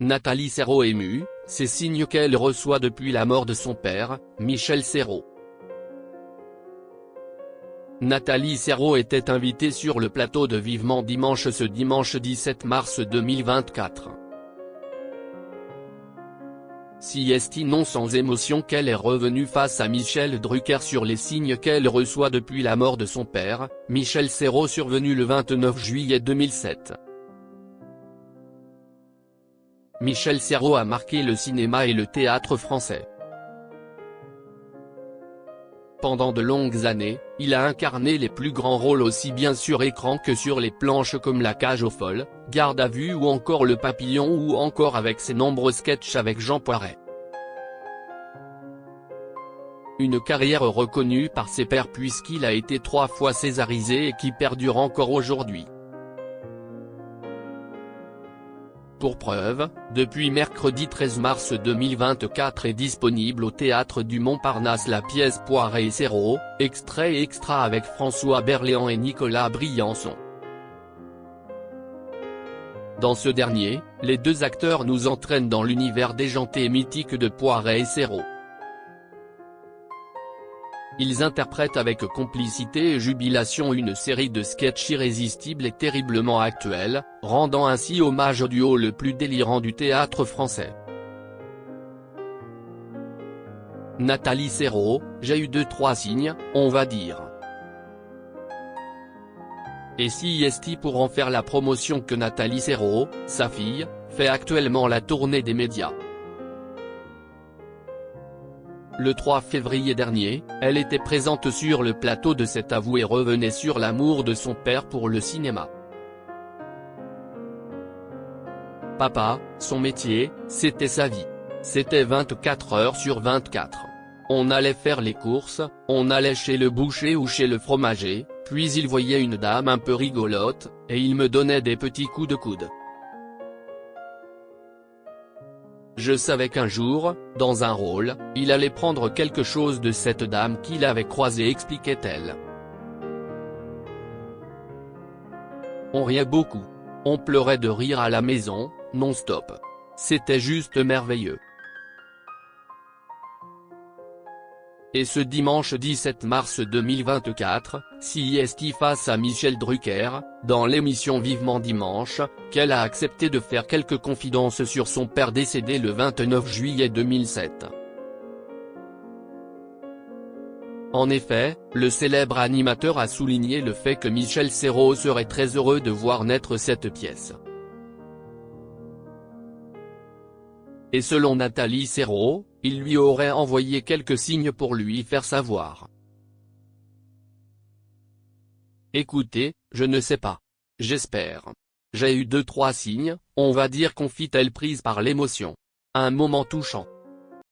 Nathalie Serrault émue, ces signes qu'elle reçoit depuis la mort de son père, Michel Serrault. Nathalie Serrault était invitée sur le plateau de Vivement Dimanche ce dimanche 17 mars 2024. Si est non sans émotion qu'elle est revenue face à Michel Drucker sur les signes qu'elle reçoit depuis la mort de son père, Michel Serrault survenu le 29 juillet 2007. Michel Serrault a marqué le cinéma et le théâtre français. Pendant de longues années, il a incarné les plus grands rôles aussi bien sur écran que sur les planches comme La Cage aux folles, Garde à vue ou encore Le Papillon ou encore avec ses nombreux sketchs avec Jean Poiret. Une carrière reconnue par ses pairs puisqu'il a été 3 fois césarisé et qui perdure encore aujourd'hui. Pour preuve, depuis mercredi 13 mars 2024 est disponible au Théâtre du Montparnasse la pièce Poiret et Serrault, extrait et extra avec François Berléand et Nicolas Briançon. Dans ce dernier, les deux acteurs nous entraînent dans l'univers déjanté et mythique de Poiret et Serrault. Ils interprètent avec complicité et jubilation une série de sketchs irrésistibles et terriblement actuels, rendant ainsi hommage au duo le plus délirant du théâtre français. Nathalie Serrault, j'ai eu 2-3 signes, on va dire. Et si est pour en faire la promotion que Nathalie Serrault, sa fille, fait actuellement la tournée des médias. Le 3 février dernier, elle était présente sur le plateau de C'est à vous et revenait sur l'amour de son père pour le cinéma. Papa, son métier, c'était sa vie. C'était 24 heures sur 24. On allait faire les courses, on allait chez le boucher ou chez le fromager, puis il voyait une dame un peu rigolote, et il me donnait des petits coups de coude. Je savais qu'un jour, dans un rôle, il allait prendre quelque chose de cette dame qu'il avait croisée, expliquait-elle. On riait beaucoup. On pleurait de rire à la maison, non-stop. C'était juste merveilleux. Et ce dimanche 17 mars 2024, si est face à Michel Drucker, dans l'émission Vivement Dimanche, qu'elle a accepté de faire quelques confidences sur son père décédé le 29 juillet 2007. En effet, le célèbre animateur a souligné le fait que Michel Serrault serait très heureux de voir naître cette pièce. Et selon Nathalie Serrault, il lui aurait envoyé quelques signes pour lui faire savoir. Écoutez, je ne sais pas. J'espère. J'ai eu 2-3 signes, on va dire, confie-t-elle prise par l'émotion. Un moment touchant.